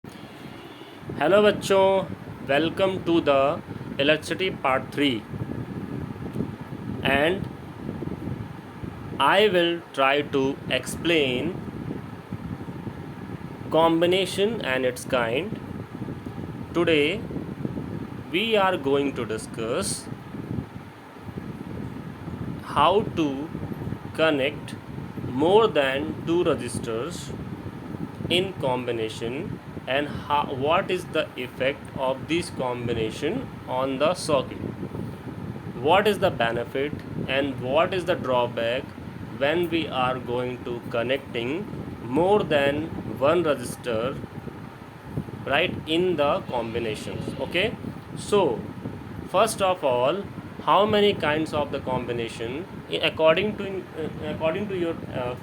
Hello बच्चों, welcome to the electricity part 3 and I will try to explain combination and its kind. Today we are going to discuss how to connect more than two resistors in combination and what is the effect of this combination on the circuit. What is the benefit and what is the drawback when we are going to connecting more than one resistor, right, in the combinations. Okay, so first of all, how many kinds of the combination? According to your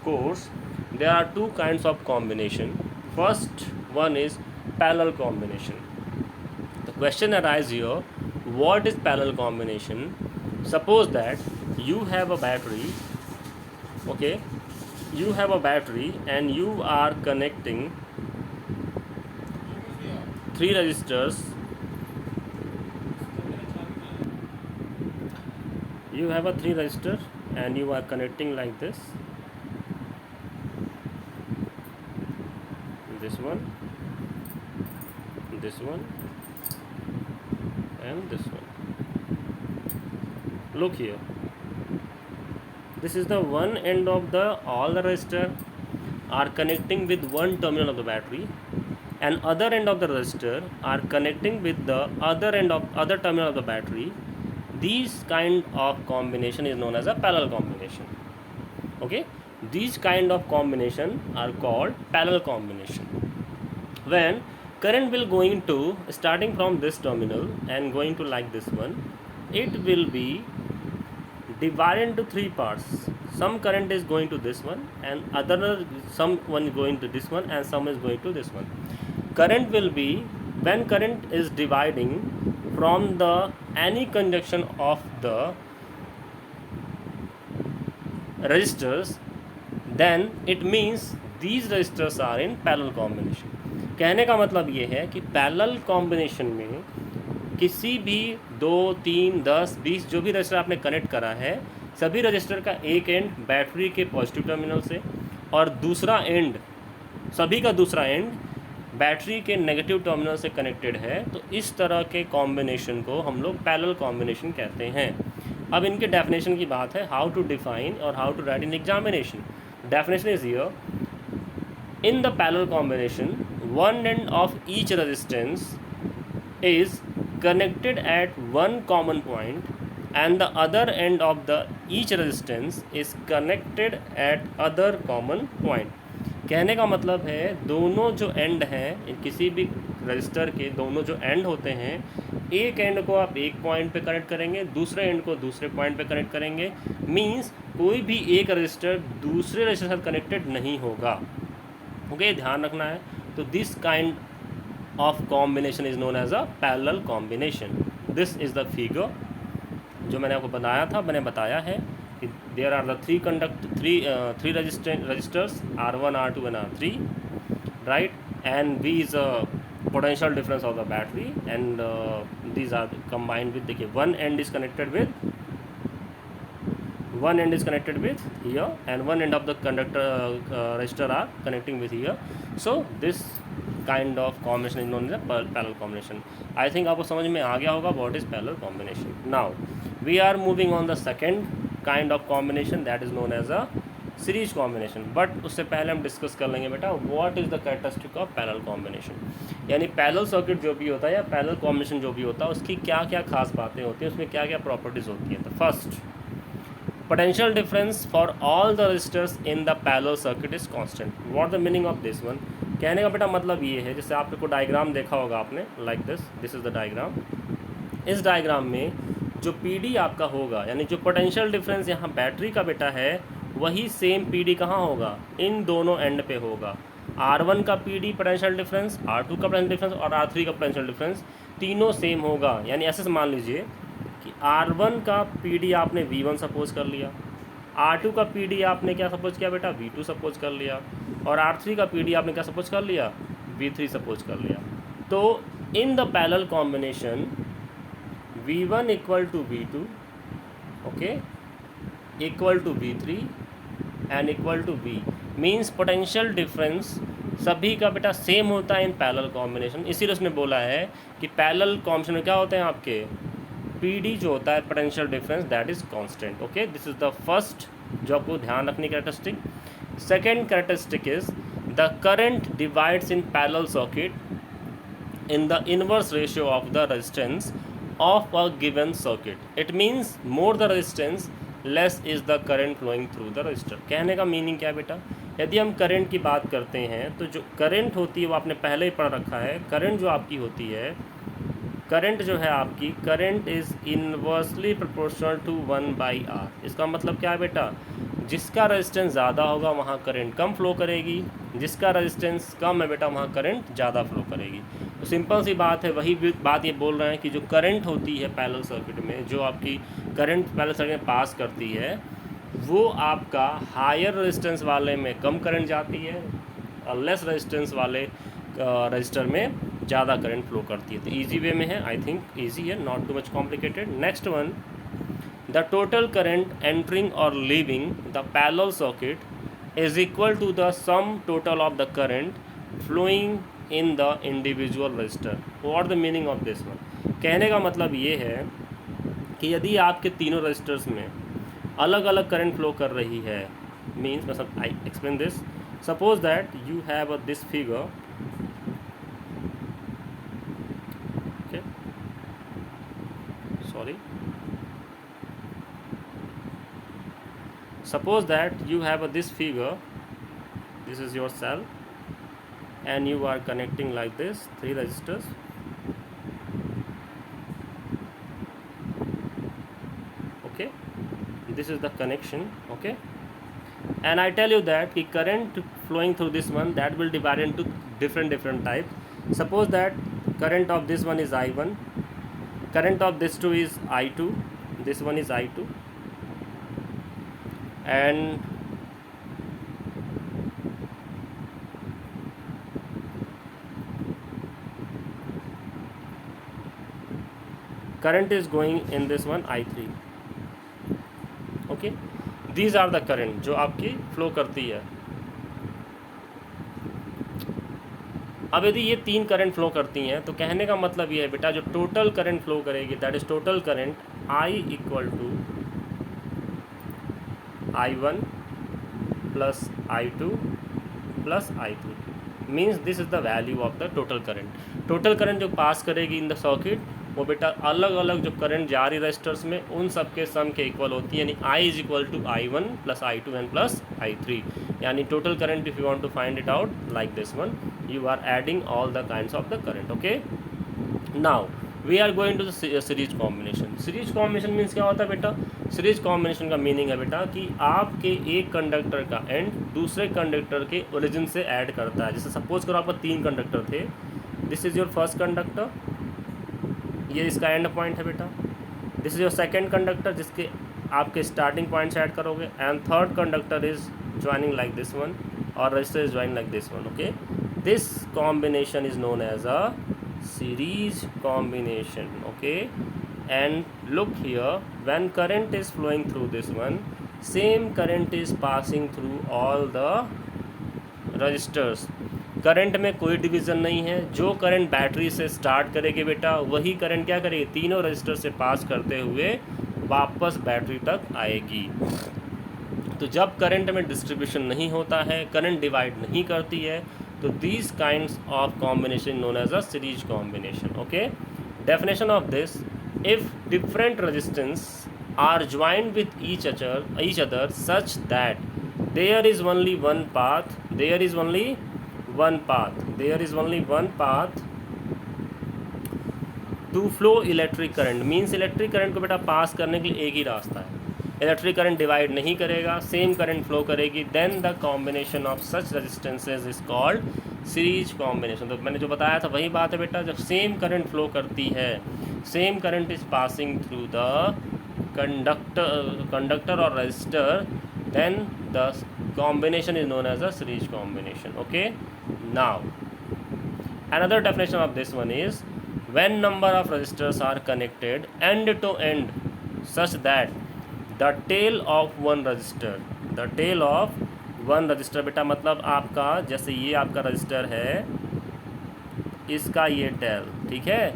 course, there are two kinds of combination. First one is parallel combination. The question arises here, what is parallel combination? Suppose that you have a battery. Okay, you have a battery and you are connecting three resistors. You have a three resistor and you are connecting like this one, this one, and this one. Look here, this is the one end of the all the resistor are connecting with one terminal of the battery, and other end of the resistor are connecting with the other end of other terminal of the battery. These kind of combination is known as a parallel combination. Okay, these kind of combination are called parallel combination. When current will going to starting from this terminal and going to like this one, it will be divided into three parts. Some current is going to this one and other some one going to this one and some is going to this one. Current will be, when current is dividing from the any conjunction of the resistors, then it means these resistors are in parallel combination. कहने का मतलब ये है कि parallel combination में किसी भी 2, 3, 10, 20 जो भी रजिस्टर आपने कनेक्ट करा है, सभी रजिस्टर का एक एंड बैटरी के पॉजिटिव टर्मिनल से और दूसरा एंड, सभी का दूसरा एंड बैटरी के नेगेटिव टर्मिनल से कनेक्टेड है, तो इस तरह के कॉम्बिनेशन को हम लोग पैरेलल कॉम्बिनेशन कहते हैं. अब इनके डेफिनेशन की बात है, हाउ टू डिफाइन और how to write in examination. Definition is here, in the parallel combination, one end of each resistance is connected at one common point and the other end of the each resistance is connected at other common point. कहने का मतलब है, दोनों जो and हैं किसी भी register के, दोनों जो एंड होते हैं, एक एंड को आप एक पॉइंट पे कनेक्ट करेंगे, दूसरे एंड को दूसरे पॉइंट पे कनेक्ट करेंगे. मींस कोई भी एक रजिस्टर दूसरे रजिस्टर से कनेक्टेड नहीं होगा. ओके, ध्यान रखना है. तो this kind of combination is known as a parallel combination. This is the figure जो मैंने आपको बताया है कि there are the three registers R1, R2 and R3, right, and V is a potential difference of the battery and these are combined with, देखिए, one end is connected with here and one end of the conductor resistor are connecting with here. So this kind of combination is known as a parallel combination. I think आपको समझ में आ गया होगा what is parallel combination. Now we are moving on the second kind of combination, that is known as a series combination. But उससे पहले हम discuss कर लेंगे बेटा what is the characteristic of parallel combination. यानी पैरेलल सर्किट जो भी होता है या पैरेलल कॉम्बिनेशन जो भी होता है, उसकी क्या क्या खास बातें होती हैं, उसमें क्या क्या प्रॉपर्टीज़ होती हैं. तो first, potential difference for all the resistors in the parallel circuit is constant. What the meaning of this one? कहने का बेटा मतलब ये है, जैसे आपने को डायग्राम देखा होगा आपने, like this is the diagram. इस डायग्राम में जो PD आपका होगा, यानी जो पोटेंशियल डिफरेंस यहाँ बैटरी का बेटा है, वही सेम PD कहाँ होगा, इन दोनों एंड पे होगा. R1 का PD पोटेंशियल डिफरेंस, R2 का पोटेंशियल डिफरेंस और R3 का पोटेंशियल डिफरेंस तीनों सेम होगा. यानी ऐसे मान लीजिए कि R1 का PD आपने V1 सपोज कर लिया, R2 का PD आपने क्या सपोज किया बेटा, V2 सपोज कर लिया, और R3 का PD आपने क्या सपोज कर लिया, V3 सपोज कर लिया, तो in the parallel combination V1 equal to V2, okay, equal to V3 and equal to V means potential difference सभी का बेटा सेम होता है इन पैरेलल कॉम्बिनेशन। इसीलिए उसने बोला है कि पैरेलल कॉम्बिनेशन में क्या होते हैं आपके PD जो होता है potential difference that is constant. Okay, this is the first जो आपको ध्यान रखने की characteristic. Second characteristic is the current divides in parallel circuit in the inverse ratio of the resistance of a given circuit. It means more the resistance, less is the current flowing through the resistor. कहने का meaning क्या है बेटा, यदि हम current की बात करते हैं तो जो करंट होती है वो आपने पहले ही पढ़ रखा है। करंट जो आपकी होती है, करंट जो है आपकी, current is inversely proportional to 1/R। इसका मतलब क्या है बेटा, जिसका रेजिस्टेंस ज़्यादा होगा वहाँ करंट कम फ्लो करेगी, जिसका रेजिस्टेंस कम है बेटा वहाँ करंट ज़्यादा फ्लो करेगी। तो सिंपल सी बात है, वही बात ये बोल रहे हैं कि जो करंट होती है पैरेलल सर्किट में, जो आपकी करंट पैरेलल सर्किट में पास करती है, वो आपका हायर रेजिस्टेंस वाले में कम करंट जाती है और लेस रेजिस्टेंस वाले रजिस्टर में ज़्यादा करंट फ्लो करती है। तो ईजी वे में है, आई थिंक ईजी है, not too much complicated. Next one, the total current entering और leaving the parallel circuit is equal to the sum total of the current flowing in the individual resistor. What the meaning of this one, कहने का मतलब ये है कि यदि आपके तीनों रजिस्टर्स में अलग अलग करंट फ्लो कर रही है, मीन्स मतलब I explain this, suppose that you have this figure, okay, sorry, suppose that you have this figure, this is your cell and you are connecting like this 3 resistors, okay, this is the connection, okay, and I tell you that the current flowing through this one, that will divide into different types. Suppose that current of this one is I1, current of this two is I2, this one is I2, and current is going in this one I3, okay, these are the current जो आपकी flow करती है। अब यदि ये 3 current flow करती हैं तो कहने का मतलब ये है बेटा, जो टोटल करंट फ्लो करेगी that is total current I equal to I1 plus I2 plus I3, means this is the value of the total current. Total current जो पास करेगी इन द सर्किट, वो बेटा अलग अलग जो करंट जा रही रजिस्टर्स में उन सब के सम के इक्वल होती है, यानी I is equal to I1 plus I2 and plus I3, यानी total current if you want to find it out like this one, you are adding all the kinds of the current, okay. Now we are going to the series combination. Series combination means क्या होता है बेटा, series combination का meaning है बेटा कि आपके एक कंडक्टर का एंड दूसरे कंडक्टर के ओरिजिन से ऐड करता है। जैसे सपोज करो आपका 3 कंडक्टर थे, this is your first conductor, ये इसका एंड पॉइंट है बेटा, this is your second conductor जिसके आपके स्टार्टिंग पॉइंट से ऐड करोगे, and third conductor is joining like this one और resistor is joining like this one, okay. This combination is known as a series combination, okay. And look here, when current is flowing through this one, same current is passing through all the resistors. Current में कोई division नहीं है, जो current battery से start करेगी बेटा वही current क्या करेगी, तीनों रजिस्टर से पास करते हुए वापस बैटरी तक आएगी। तो जब करंट में डिस्ट्रीब्यूशन नहीं होता है, करंट डिवाइड नहीं करती है, तो these kinds of combination known as a series combination, okay. Definition of this, if different resistance are joined with each other such that there is only one path to flow electric current, means electric current को बेटा पास करने के लिए एक ही रास्ता है, electric current divide नहीं करेगा, सेम करंट फ्लो करेगी, then the combination of such resistances is called series combination. तो मैंने जो बताया था वही बात है बेटा, जब सेम करंट फ्लो करती है, same current is passing through the conductor और resistor, then the combination is known as a series combination, okay. Now Another definition of this one is when number of resistors are connected end to end such that the tail of one resistor, the tail of one resistor बेटा मतलब आपका जैसे ये आपका register है, इसका ये टेल, ठीक है,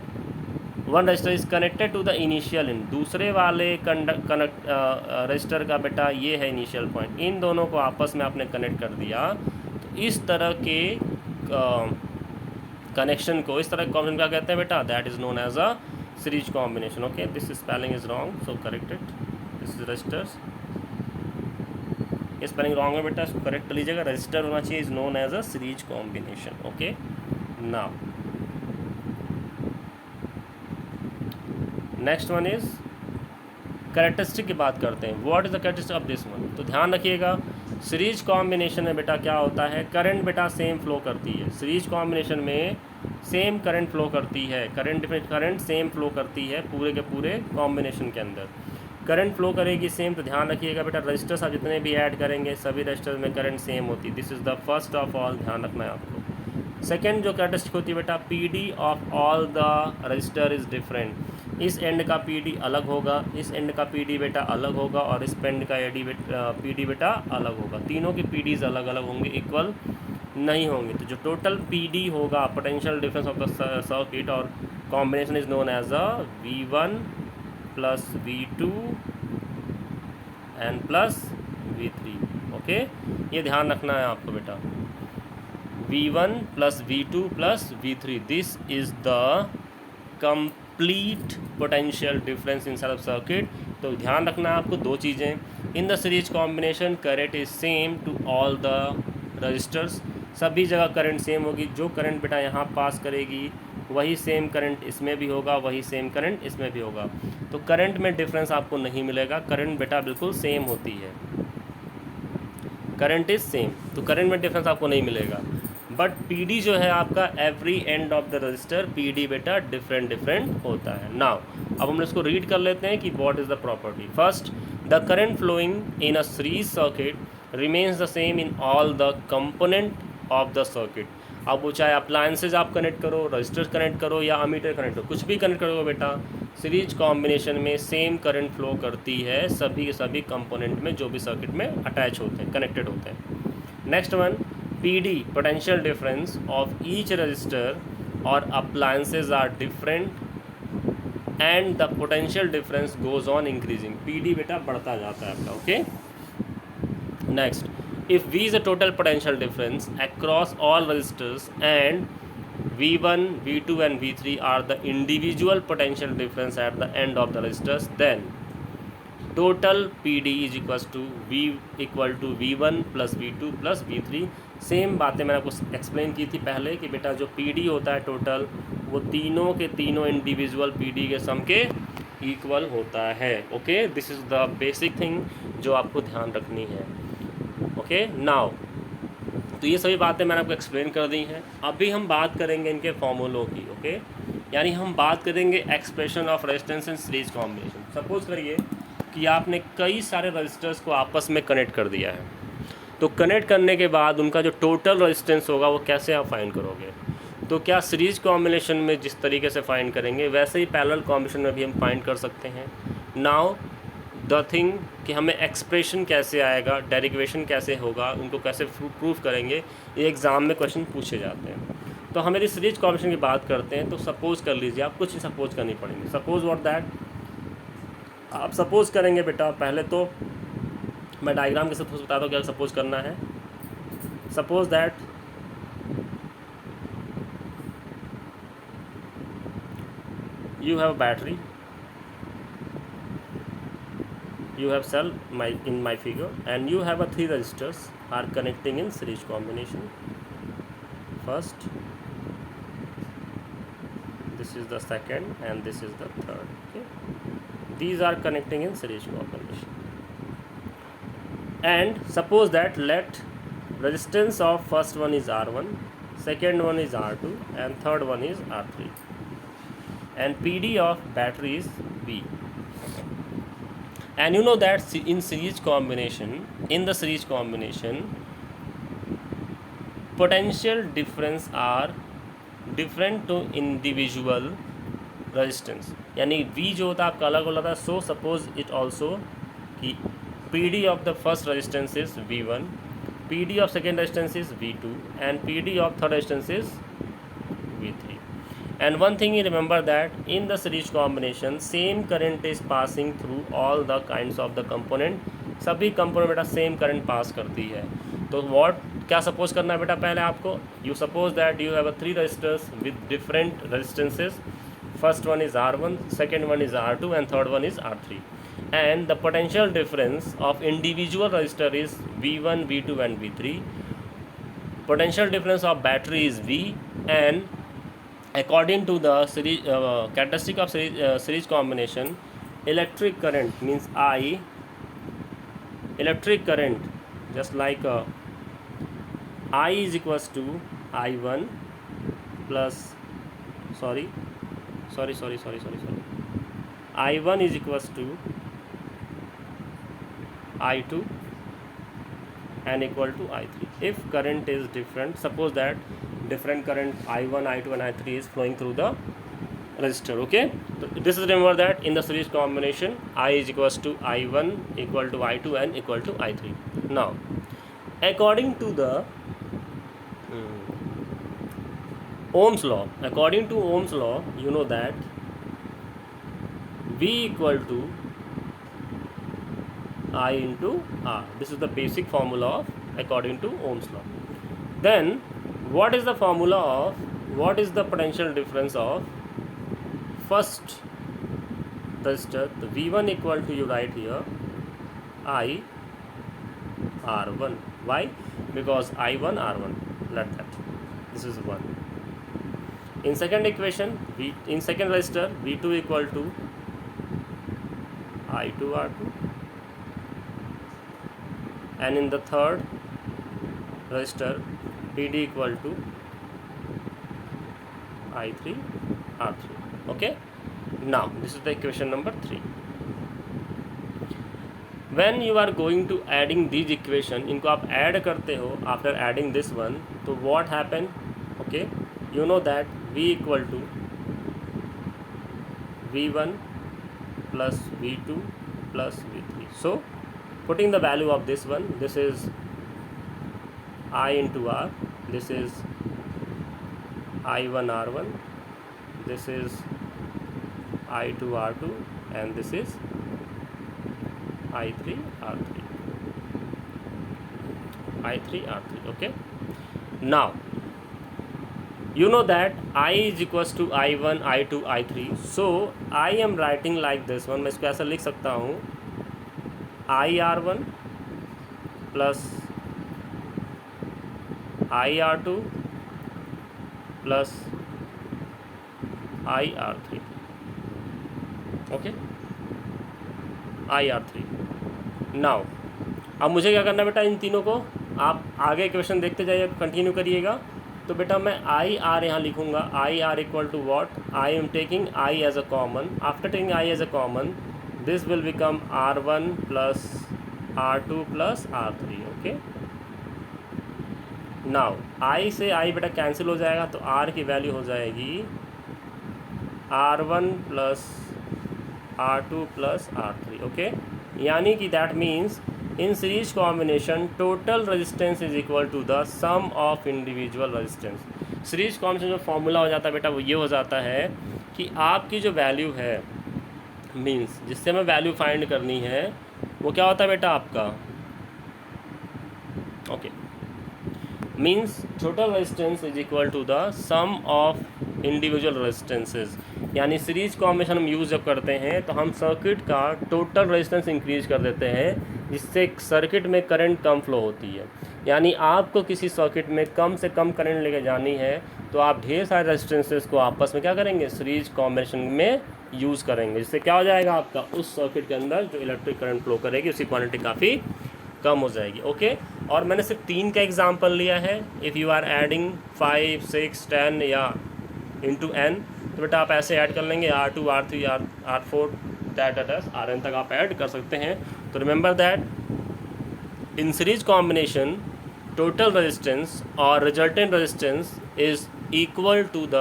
one register is connected to the initial in, दूसरे वाले रजिस्टर का बेटा ये है इनिशियल पॉइंट, इन दोनों को आपस में आपने कनेक्ट कर दिया, तो इस तरह के कनेक्शन को, इस तरह के कॉम्बिनेशन क्या कहते हैं बेटा, that is known as a series combination. Okay, this spelling is wrong, so correct it. This is registers, ये स्पेलिंग रॉन्ग है बेटा, इसको करेक्ट कर लीजिएगा. रजिस्टर होना चाहिए, is known as a series combination. Okay, now next one is characteristic की बात करते हैं. What is the characteristic of this one. तो ध्यान रखिएगा, सीरीज कॉम्बिनेशन में बेटा क्या होता है, करंट बेटा सेम फ्लो करती है. सीरीज कॉम्बिनेशन में सेम करंट फ्लो करती है, करंट सेम फ्लो करती है पूरे के पूरे कॉम्बिनेशन के अंदर. करंट फ्लो करेगी सेम, तो ध्यान रखिएगा बेटा रजिस्टर्स आप जितने भी ऐड करेंगे सभी रजिस्टर्स में करंट सेम होती है. This is the first of all, ध्यान रखना है आपको. सेकेंड जो कैरेक्टरिस्टिक होती है बेटा, P D of all the register is different. इस एंड का पी डी अलग होगा, इस एंड का पी डी बेटा अलग होगा, और इस एंड का पी डी बेटा अलग होगा. तीनों के पी डीज अलग अलग होंगे, इक्वल नहीं होंगे. तो जो टोटल पी डी होगा, potential difference of the circuit और combination is known as a V1 plus V2 and plus V3. Okay, ये ध्यान रखना है आपको बेटा. V1 plus V2 plus V3, this is the complete potential difference inside of circuit. तो ध्यान रखना है आपको दो चीज़ें. In the series combination current is same to all the resistors, सभी जगह करंट सेम होगी. जो करंट बेटा यहाँ पास करेगी वही सेम करंट इसमें भी होगा, वही सेम करंट इसमें भी होगा. तो करंट में डिफरेंस आपको नहीं मिलेगा, करंट बेटा बिल्कुल सेम होती है, करंट इज सेम, तो करंट में डिफरेंस आपको नहीं मिलेगा. बट पीडी जो है आपका every end of the register PD बेटा डिफरेंट होता है. नाउ अब हम इसको रीड कर लेते हैं कि what is the property. First, the current flowing in a series circuit remains the same in all the component of the circuit. अब वो चाहे अप्लायंसेज आप कनेक्ट करो, रजिस्टर कनेक्ट करो या अमीटर कनेक्ट करो, कुछ भी कनेक्ट करोगे बेटा, सीरीज कॉम्बिनेशन में सेम करंट फ्लो करती है सभी के सभी कंपोनेंट में जो भी सर्किट में अटैच होते हैं, कनेक्टेड होते हैं. Next one, PD potential difference of each resistor or appliances are different and the potential difference goes on increasing. PD बेटा बढ़ता जाता है आपका. Okay, next, if V is a total potential difference across all resistors and V1, V2 and V3 are the individual potential difference at the end of the resistors, then total PD is equals to V1 plus V2 plus V3. Same बातें मैंने आपको explain की थी पहले कि बेटा जो PD होता है टोटल, वो तीनों के तीनों इंडिविजुअल पीडी के सम के इक्वल होता है. Okay, this is the basic thing जो आपको ध्यान रखनी है. ओके, नाउ तो ये सभी बातें मैंने आपको एक्सप्लेन कर दी हैं. अभी हम बात करेंगे इनके फॉर्मूलों की. ओके, यानी हम बात करेंगे expression of resistance in series combination. Suppose करिए कि आपने कई सारे रजिस्टर्स को आपस में कनेक्ट कर दिया है, तो कनेक्ट करने के बाद उनका जो टोटल रेजिस्टेंस होगा वो कैसे आप फाइंड करोगे. तो क्या सीरीज कॉम्बिनेशन में जिस तरीके से फाइंड करेंगे वैसे ही पैरेलल कॉम्बिनेशन में भी हम फाइंड कर सकते हैं. नाउ द थिंग कि हमें एक्सप्रेशन कैसे आएगा, डेरिवेशन कैसे होगा, उनको कैसे प्रूफ करेंगे, ये एग्ज़ाम में क्वेश्चन पूछे जाते हैं. तो हम यदि सीरीज कॉम्बिनेशन की बात करते हैं तो सपोज कर लीजिए, आप कुछ सपोज करनी पड़ेंगे. सपोज व्हाट दैट, आप सपोज करेंगे बेटा, पहले तो मैं डायग्राम के साथ बताता हूँ क्या सपोज करना है. Suppose that you have a battery, you have cell in my figure, and you have a 3 resistors are connecting in series combination. First, this is the second, and this is the third. Okay, these are connecting in series combination. And suppose that let resistance of first one is R1, second one is R2, and third one is R3, and PD of battery is V. And you know that in the series combination, potential difference are different to individual resistance, यानी V जो होता है आपका अलग होता है. So suppose it also कि PD of the first resistance is V1, PD of second resistance is V2, and PD of third resistance is V3. And one thing you remember that in the series combination same current is passing through all the kinds of the component. सभी component बेटा same current pass करती है. तो what क्या suppose करना है बेटा पहले आपको, you suppose that you have a 3 registers with different resistances. First one is R1, second one is R2 and third one is R3. And the potential difference of individual resistor is V1, V2 and V3. Potential difference of battery is V, and according to the series characteristic of series combination, electric current means I, electric current just like I is equals to I1 plus I1 is equals to I2 and equal to I3. If current is different, suppose that different current I1, I2 and I3 is flowing through the resistor. Okay, so this is, remember that in the series combination I is equals to I1 equal to I2 and equal to I3. Now according to the Ohm's law, according to Ohm's law, you know that V equal to I into R. This is the basic formula of according to Ohm's law. Then what is the formula of, what is the potential difference of first resistor? The V1 equal to, you write here I R1. Why? Because I1 R1. Let that. This is 1. In second equation, in second resistor V2 equal to I2 R2. And in the third resistor PD equal to I3 R3. Okay, now this is the equation number 3. When you are going to adding these equation, इनको आप add करते हो after adding this one, तो what happen? Okay, you know that V equal to V1 plus V2 plus V3. So putting the value of this one, this is I into R, this is I1 R1, this is I2 R2 and this is I3 R3. I3 R3. Okay, now you know that I is equals to I1 I2 I3. So I am writing like this one. मैं इसको ऐसा लिख सकता हूँ IR1 plus IR2 plus IR3. Okay, IR3. Now अब मुझे क्या करना है बेटा, इन तीनों को आप आगे क्वेश्चन देखते जाइए, कंटिन्यू करिएगा. तो बेटा मैं आई आर यहाँ लिखूँगा. I R equal to what, I am taking I as a common. After taking I as a common, this will become R1 plus R2 plus R3. okay, now I से I बेटा cancel हो जाएगा, तो R की value हो जाएगी R1 plus R2 plus R3. Okay, यानी कि that means in series combination total resistance is equal to the sum of individual resistance. Series combination जो फॉर्मूला हो जाता है बेटा वो ये हो जाता है कि आपकी जो वैल्यू है, मीन्स जिससे हमें वैल्यू फाइंड करनी है, वो क्या होता है बेटा आपका. Okay, means total resistance is equal to the sum of individual resistances. यानी सीरीज कॉम्बिनेशन हम यूज़ जब करते हैं तो हम सर्किट का टोटल रेजिस्टेंस इंक्रीज कर देते हैं, जिससे सर्किट में करंट कम फ्लो होती है. यानी आपको किसी सर्किट में कम से कम करंट लेके जानी है तो आप ढेर सारे रेजिस्टेंसेस को आपस में क्या करेंगे, सीरीज कॉम्बिनेशन में यूज़ करेंगे, जिससे क्या हो जाएगा आपका उस सर्किट के अंदर जो इलेक्ट्रिक करंट फ्लो करेगी उसकी क्वांटिटी काफ़ी कम हो जाएगी. ओके, और मैंने सिर्फ 3 का एग्जांपल लिया है. इफ़ यू आर एडिंग 5, 6, 10 या इंटू n, तो बेटा आप ऐसे ऐड कर लेंगे R2, R3, R4 Rn तक आप ऐड कर सकते हैं. तो remember that in series combination total resistance और resultant resistance is equal to the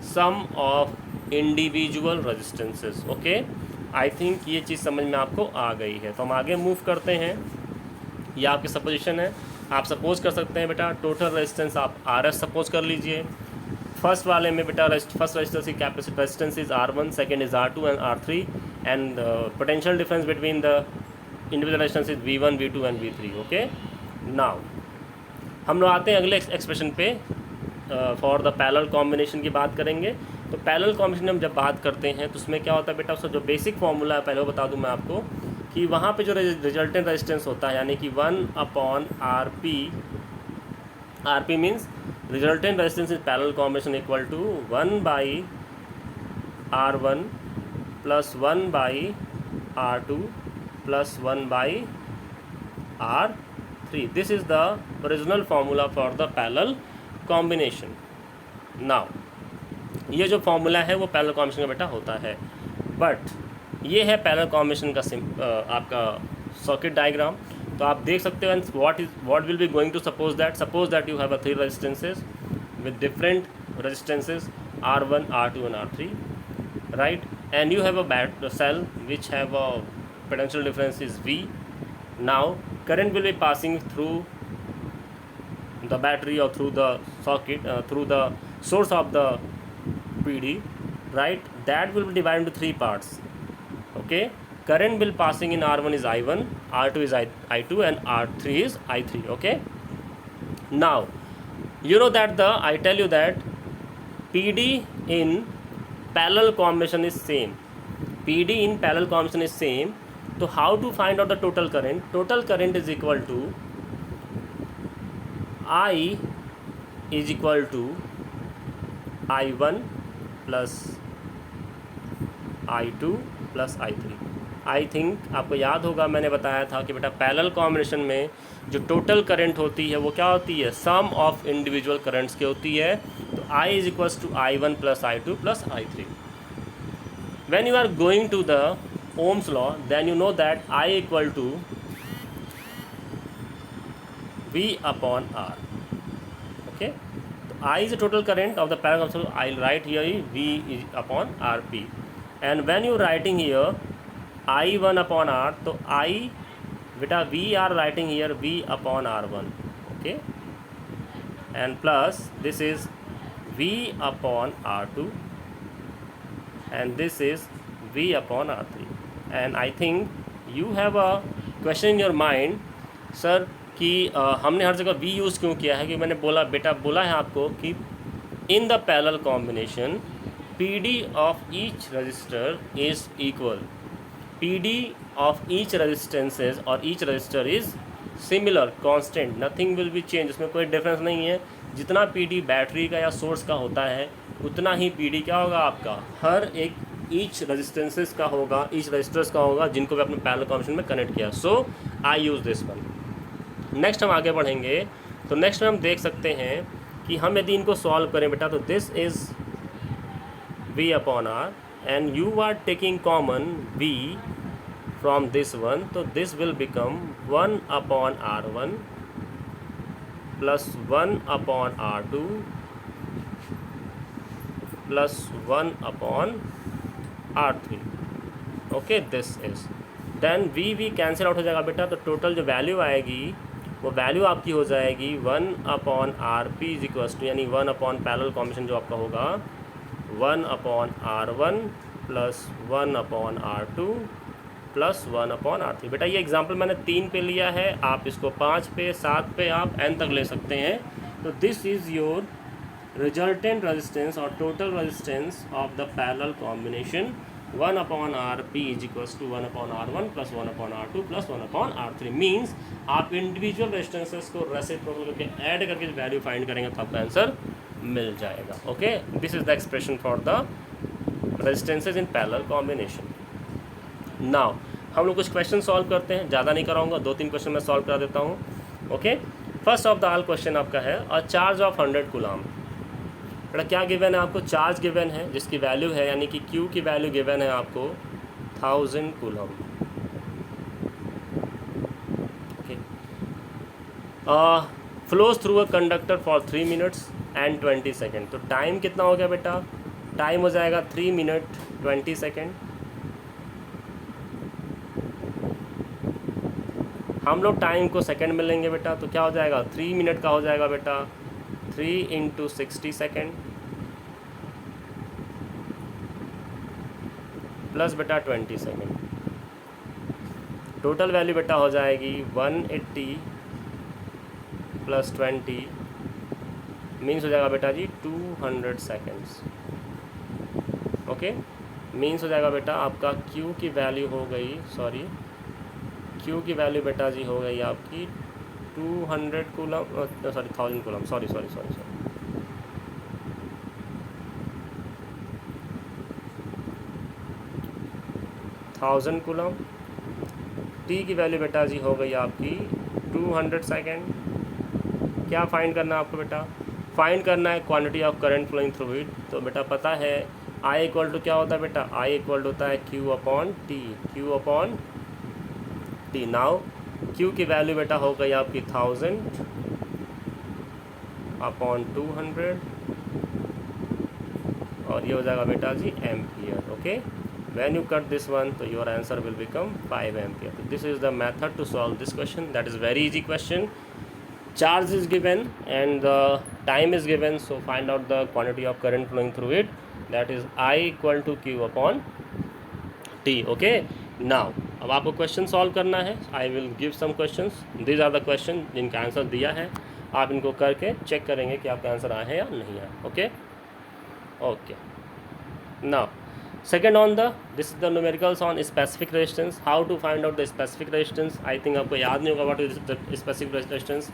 sum of individual resistances. Okay, I think ये चीज़ समझ में आपको आ गई है। तो हम आगे मूव करते हैं। ये आपकी सपोजिशन है। आप सपोज कर सकते हैं बेटा टोटल रेजिस्टेंस आप RS सपोज कर लीजिए। फर्स्ट वाले में बेटा फर्स्ट रेजिस्टेंस की capacity resistance is R1, second is R2 and R3 and potential difference between the individual resistance is V1, V2 and V3। Okay, now हम लोग आते हैं अगले एक्सप्रेशन पे। फॉर द पैरेलल कॉम्बिनेशन की बात करेंगे। तो पैरेलल कॉम्बिनेशन हम जब बात करते हैं तो उसमें क्या होता है बेटा, उसका जो बेसिक फॉर्मूला है पहले वो बता दूं मैं आपको कि वहाँ पे जो रिजल्टेंट रेजिस्टेंस होता है यानी कि 1/RP, RP means resultant resistance in parallel combination equal to 1/R1 plus 1/R2 plus 1/R3। This is the original formula for the parallel combination. Now ये जो फॉर्मूला है वो पैरेलल कॉम्बिनेशन का बेटा होता है, बट ये है पैरेलल कॉम्बिनेशन का आपका सर्किट डायग्राम। तो आप देख सकते हो what will be going to suppose that you have a 3 resistances with different resistances R1, R2 and R3, right? And you have a cell which have a potential difference is V. Now current will be passing through the battery or through the socket, through the source of the PD, right? That will be divided into 3 parts. Okay, current will passing in R1 is I1, R2 is I2 and R3 is I3. Okay, now you know that I tell you that PD in parallel combination is same. PD in parallel combination is same. So how to find out the total current? Total current is equal to I is equal to I1 plus I2 plus I3। I think आपको याद होगा मैंने बताया था कि बेटा parallel combination में जो टोटल करंट होती है वो क्या होती है, सम ऑफ इंडिविजुअल करंट्स की होती है। तो I is equals to I1 plus I2 plus I3। When you are going to the ohm's law then you know that I equal to V upon R। Okay, तो I is the total current of the parallel combination. I write here V is upon RP and when you writing here I1 upon R, तो I बेटा V are writing here V upon R1, okay, and plus this is V upon R2 and this is V upon R3 and I think you have a question in your mind, sir कि हमने हर जगह V use क्यों किया है? कि मैंने बोला बेटा बोला है आपको कि in the parallel combination PD of each resistor is equal. PD of each resistances or each resistor is similar, constant, nothing will be changed. इसमें कोई डिफरेंस नहीं है। जितना PD बैटरी का या सोर्स का होता है उतना ही PD क्या होगा आपका, हर एक ईच रेजिस्टेंसेस का होगा, ईच रजिस्टर्स का होगा जिनको भी अपने पैरेलल कॉम्बिनेशन में कनेक्ट किया। सो आई यूज़ दिस वन। नेक्स्ट हम आगे बढ़ेंगे। तो नेक्स्ट में हम देख सकते हैं कि हम यदि इनको सॉल्व करें बेटा तो this is V upon R and you are taking common V from this one, so this will become 1 upon R1 plus 1 upon R2 plus 1 upon R3। okay, this is then V cancel out हो जाएगा बेटा। तो total जो value आएगी वो value आपकी हो जाएगी 1 upon RP is equals to यानी 1 अपॉन पैरेलल कॉम्बिनेशन जो आपका होगा 1 upon R1 plus 1 upon R2 plus 1 upon R3। बेटा ये एग्जांपल मैंने 3 पे लिया है, आप इसको 5 पे 7 पे आप n तक ले सकते हैं। तो this is your resultant resistance और total resistance of the parallel combination 1 upon RP is equals to 1 upon R1 plus 1 upon R2 plus 1 upon R3। Means आप इंडिविजुअल रेजिस्टेंसेस को रेसिप्रोकल करके ऐड करके वैल्यू फाइंड करेंगे तो आपका answer मिल जाएगा। Okay, this is the expression for the resistances in parallel combination. Now हम लोग कुछ क्वेश्चन सॉल्व करते हैं, ज़्यादा नहीं कराऊंगा, 2-3 क्वेश्चन मैं सॉल्व करा देता हूँ। Okay, first of the all question आपका है अ चार्ज ऑफ 100 कूलम। बेटा क्या गिवन है आपको, चार्ज गिवन है जिसकी वैल्यू है यानी कि Q की वैल्यू गिवन है आपको 1000 coulomb. Okay, flows through a conductor for 3 minutes and 20 second. तो टाइम कितना हो गया बेटा, टाइम हो जाएगा 3 मिनट 20 सेकेंड। हम लोग टाइम को सेकंड में लेंगे बेटा, तो क्या हो जाएगा 3 मिनट का हो जाएगा बेटा 3 इंटू 60 सेकेंड प्लस बेटा 20 सेकेंड। टोटल वैल्यू बेटा हो जाएगी 180 प्लस 20 मीन्स हो जाएगा बेटा जी 200 सेकेंड्स। ओके, मीन्स हो जाएगा बेटा आपका Q की वैल्यू हो गई, सॉरी Q की वैल्यू बेटा जी हो गई आपकी 200 coulomb, sorry 1000 coulomb, sorry 1000 coulomb. T की वैल्यू बेटा जी हो गई आपकी 200 सेकेंड। क्या फाइंड करना है आपको बेटा, फाइंड करना है quantity of current flowing through it. तो बेटा पता है I इक्वल टू क्या होता है बेटा, I इक्वल टू होता है Q upon T, Q upon T। Now Q की वैल्यू बेटा हो गई आपकी 1000 अपॉन 200 और ये हो जाएगा बेटा जी ampere. Okay, when you cut this one तो your answer will become 5 ampere। So this is the method to solve this question, that is very easy question। Charge is given and the time is given, so find out the quantity of current flowing through it, that is I equal to Q upon T। okay, now अब आपको question solve करना है। I will give some questions, these are the question जिनका answer दिया है, आप इनको करके चेक करेंगे कि आपका आंसर आए हैं या नहीं आए। Okay okay, now second on the this is the numericals on specific resistance, how to find out the specific resistance। I think आपको याद नहीं होगा what is the specific resistance।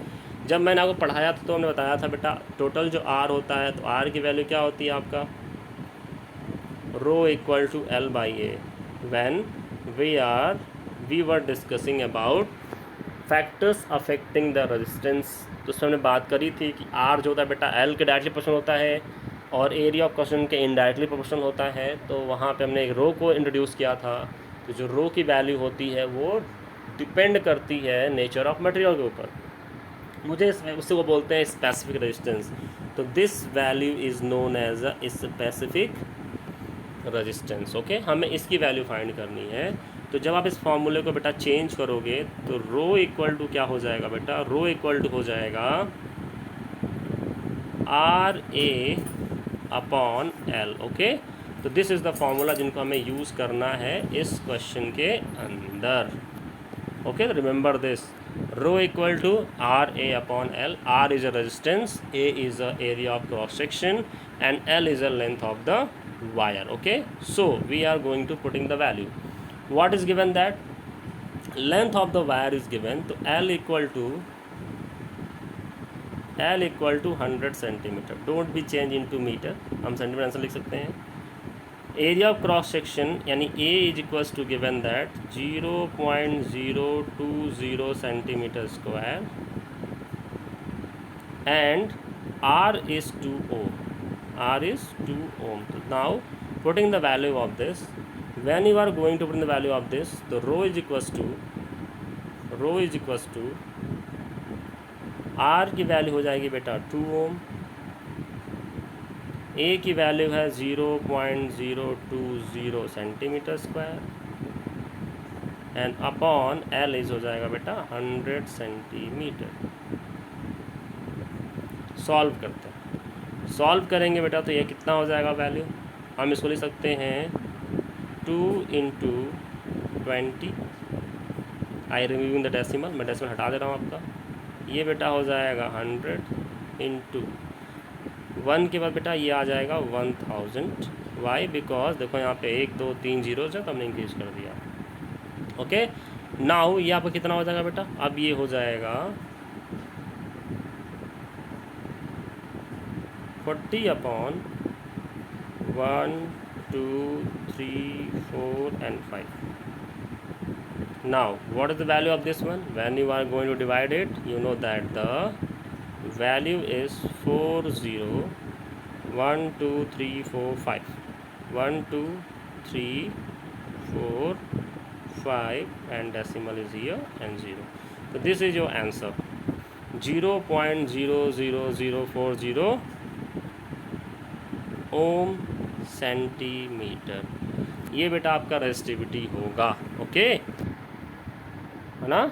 जब मैंने आपको पढ़ाया था तो हमने बताया था बेटा टोटल जो R होता है तो R की वैल्यू क्या होती है आपका rho equal to L by A. When we were discussing about factors affecting the resistance, तो उसमें हमने बात करी थी कि R जो होता है बेटा L के डायरेक्टली प्रोपोर्शनल होता है और एरिया ऑफ क्वेश्चन के इनडायरेक्टली प्रोपोर्शनल होता है। तो वहाँ पे हमने एक रो को इंट्रोड्यूस किया था। तो जो रो की वैल्यू होती है वो डिपेंड करती है नेचर ऑफ मटेरियल के ऊपर, मुझे उससे वो बोलते हैं स्पेसिफिक रेजिस्टेंस। तो this value is known as a specific resistance. Okay, हमें इसकी वैल्यू फाइंड करनी है। तो जब आप इस फॉर्मूले को बेटा चेंज करोगे तो रो इक्वल टू क्या हो जाएगा बेटा, रो इक्वल टू हो जाएगा R A upon L. Okay, तो दिस इज़ द फॉर्मूला जिनको हमें यूज़ करना है इस क्वेश्चन के अंदर। Okay, remember this, rho equal to R A upon L. R is a resistance, A is a area of cross section and L is a length of the wire। okay, so we are going to putting the value what is given, that length of the wire is given, तो L equal to 100 centimetre, don't be change into metre, हम centimetre answer लिख सकते हैं। Area of cross section यानी A is equals to given that 0.020 centimetre square and R is 2 ohm, R is 2 ohm। So now putting the value of this, when you are going to put in the value of this, तो rho is equals to R की value हो जाएगी बेटा 2 ohm, A की value है 0.020 centimetre square and upon L is हो जाएगा बेटा 100 सेंटीमीटर। सॉल्व करते हैं, सॉल्व करेंगे बेटा तो ये कितना हो जाएगा वैल्यू, हम इसको लिख सकते हैं 2 into 20, I removing the decimal, मैं डेसिमल हटा दे रहा हूँ आपका। ये बेटा हो जाएगा 100 इंटू 1 के बाद बेटा ये आ जाएगा 1000। वाई, बिकॉज देखो यहाँ पे 1 2 3 जीरोज है तो हमने इंक्रीज कर दिया। ओके, नाउ ये आपका कितना हो जाएगा बेटा, अब ये हो जाएगा 40 upon 1 2 3 4 and 5। now what is the value of this one, when you are going to divide it, you know that the value is 40 1 2 3 4 5 1 2 3 4 5 and decimal is here and 0। so this is your answer 0.00040 ohm centimetre, ये बेटा आपका resistivity होगा। Okay है ना,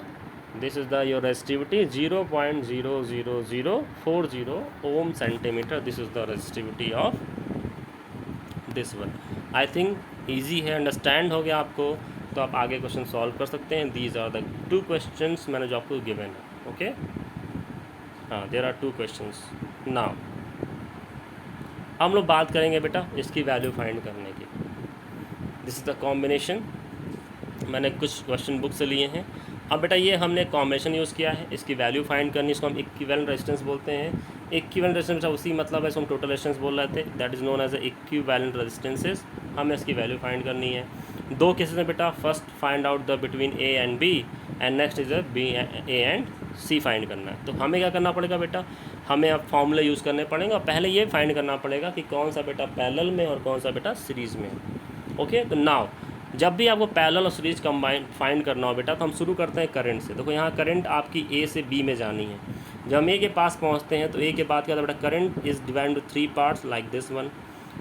this is the your resistivity 0.00040 ohm centimetre, this is the resistivity of this one. I think easy है, understand हो गया आपको, तो आप आगे क्वेश्चन सॉल्व कर सकते हैं। दीज आर द 2 क्वेश्चंस मैंने जो आपको गिवन है। ओके हाँ, देयर आर 2 क्वेश्चंस। नाउ हम लोग बात करेंगे बेटा इसकी वैल्यू फाइंड करने की। दिस इज़ द कॉम्बिनेशन, मैंने कुछ क्वेश्चन बुक से लिए हैं। अब बेटा ये हमने कॉम्बिनेशन यूज़ किया है, इसकी वैल्यू फाइंड करनी, इसको हम इक्विवेलेंट रेजिस्टेंस बोलते हैं। इक्विवेलेंट रेजिस्टेंस उसी मतलब है, इसको हम टोटल रेजिस्टेंस बोल रहे थे, that is known as a equivalent resistances. हमें इसकी वैल्यू फाइंड करनी है। 2 केसेस में बेटा, first find out the between A and B, and next is B A and C find करना है। तो हमें क्या करना पड़ेगा बेटा, हमें अब फॉर्मूले यूज़ करने पड़ेंगे, और पहले ये फाइंड करना पड़ेगा कि कौन सा बेटा पैरेलल में और कौन सा बेटा सीरीज़ में। ओके तो नाउ जब भी आपको पैरेलल और सीरीज कंबाइन फाइंड करना हो बेटा, तो हम शुरू करते हैं करंट से। देखो यहाँ करंट आपकी ए से बी में जानी है। जब हम ए के पास पहुँचते हैं तो ए के बाद क्या होता है बेटा, current is divided into 3 parts like this one.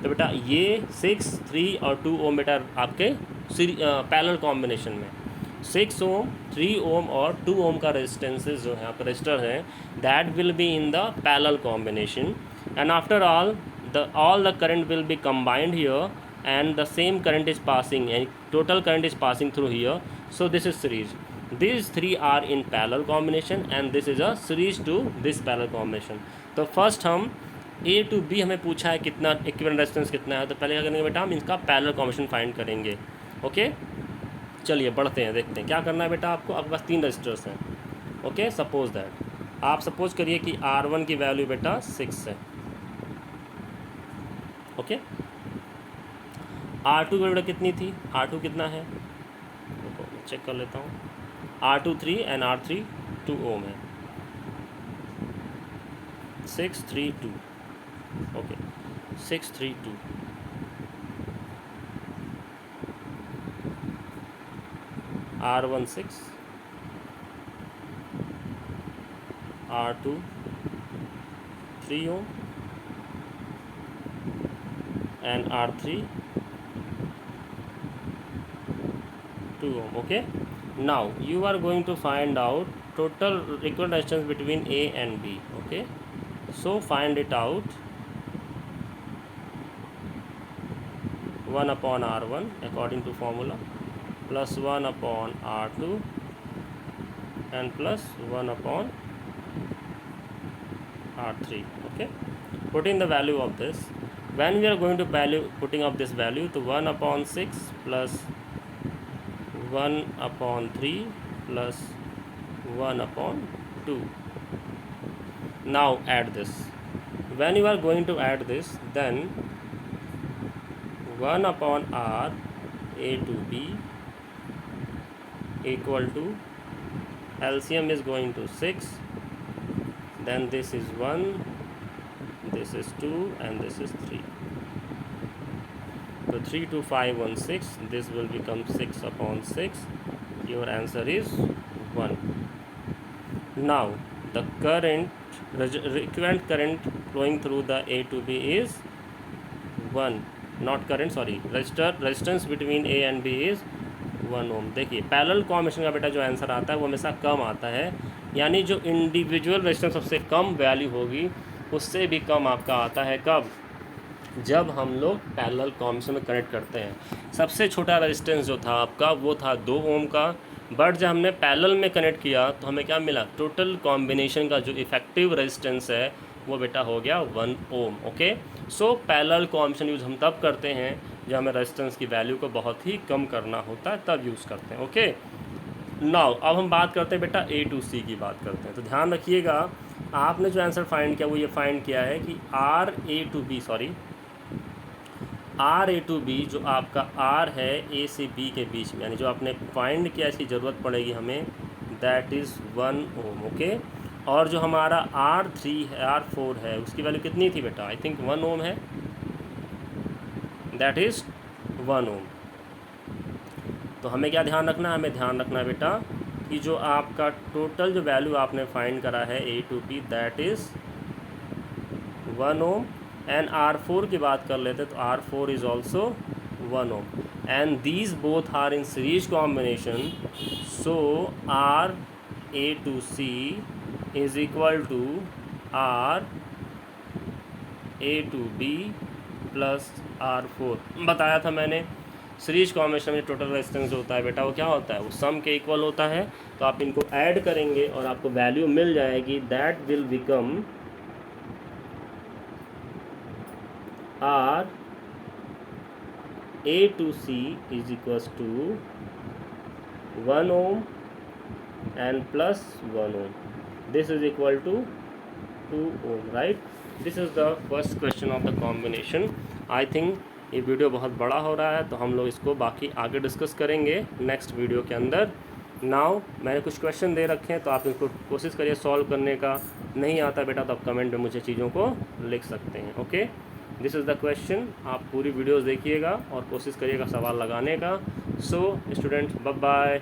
तो बेटा ये 6, 3 और 2 ओम बेटा आपके पैरेलल कॉम्बिनेशन में 6 ओम, 3 ओम और 2 ओम का रेजिस्टेंसेज जो है आपका रजिस्टर है, that will be in the parallel combination, and after all the current will be combined here, and the same current is passing and total current is passing through here, so this is series. These 3 are in parallel combination and this is a series to this parallel combination. तो first हम A to B हमें पूछा है कितना equivalent resistance कितना है, तो पहले क्या करेंगे बेटा, हम इसका पैरेलल कॉम्बिनेशन फाइंड करेंगे। ओके चलिए बढ़ते हैं, देखते हैं क्या करना है बेटा आपको। आपके पास 3 रजिस्टर्स हैं। ओके सपोज दैट, आप सपोज करिए कि R1 की वैल्यू बेटा 6 है। ओके R2 की वैल्यू कितनी थी, R2 कितना है, मैं चेक कर लेता हूँ। R2 3 एंड R3 2 ओम है, 6 3 2। Okay 6 3 2, R1 6, R2 3 ohm and R3 2 ohm. Okay now you are going to find out total equivalent resistance between A and B. Okay so find it out, 1 upon R1 according to formula plus 1 upon R2 and plus 1 upon R3. Okay putting the value of this, when we are going to putting up this value, to 1 upon 6 plus 1 upon 3 plus 1 upon 2. Now add this. When you are going to add this, then 1 upon R A to B equal to, LCM is going to 6, then this is 1, this is 2 and this is 3. So 3 2 5 1 6, this will become 6 upon 6. Your answer is 1. Now the current, equivalent current flowing through the A to B is 1, not current, sorry, resistance between A and B is 1 ओम। देखिए parallel combination का बेटा जो answer आता है वो हमेशा कम आता है, यानी जो इंडिविजुअल रेजिस्टेंस सबसे कम वैल्यू होगी उससे भी कम आपका आता है। कब, जब हम लोग पैरेलल कॉम्बिनेशन में कनेक्ट करते हैं। सबसे छोटा रेजिस्टेंस जो था आपका वो था 2 ओम का, बट जब हमने पैरेलल में कनेक्ट किया तो हमें क्या मिला, टोटल कॉम्बिनेशन का जो इफेक्टिव रेजिस्टेंस है वो बेटा हो गया 1 ohm. Okay so parallel combination use हम तब करते हैं जब हमें रेजिस्टेंस की वैल्यू को बहुत ही कम करना होता है, तब यूज़ करते हैं। ओके नाउ अब हम बात करते हैं बेटा A to C की बात करते हैं। तो ध्यान रखिएगा, आपने जो आंसर फाइंड किया वो ये फाइंड किया है कि R A to B जो आपका R है A से B के बीच में, यानी जो आपने फाइंड किया इसकी ज़रूरत पड़ेगी हमें, दैट इज़ 1 ओम। ओके और जो हमारा R3 है, R4 है, उसकी वैल्यू कितनी थी बेटा, आई थिंक 1 ओम है, दैट इज़ 1 ओम। तो हमें क्या ध्यान रखना है, हमें ध्यान रखना है बेटा कि जो आपका टोटल जो वैल्यू आपने फाइंड करा है A to B, that is 1 ohm, and R4 की बात कर लेते तो R4 is also 1 ohm and these both are in series combination, so RA2C is equal to RA2B plus R4। बताया था मैंने सीरीज कॉम्बिनेशन में टोटल रेजिस्टेंस होता है बेटा वो क्या होता है, वो सम के इक्वल होता है। तो आप इनको ऐड करेंगे और आपको वैल्यू मिल जाएगी, that will become RA2C is equals to 1 ohm and plus 1 ohm. This is equal to 2 ohm, right? This is the first question of the combination. I think ये वीडियो बहुत बड़ा हो रहा है तो हम लोग इसको बाकी आगे डिस्कस करेंगे नेक्स्ट वीडियो के अंदर। नाउ मैंने कुछ क्वेश्चन दे रखे हैं तो आप इसको कोशिश करिए सॉल्व करने का। नहीं आता बेटा तो आप कमेंट में मुझे चीज़ों को लिख सकते हैं। Okay, this is the question. आप पूरी वीडियोस देखिएगा और कोशिश करिएगा सवाल लगाने का। So students, bye bye.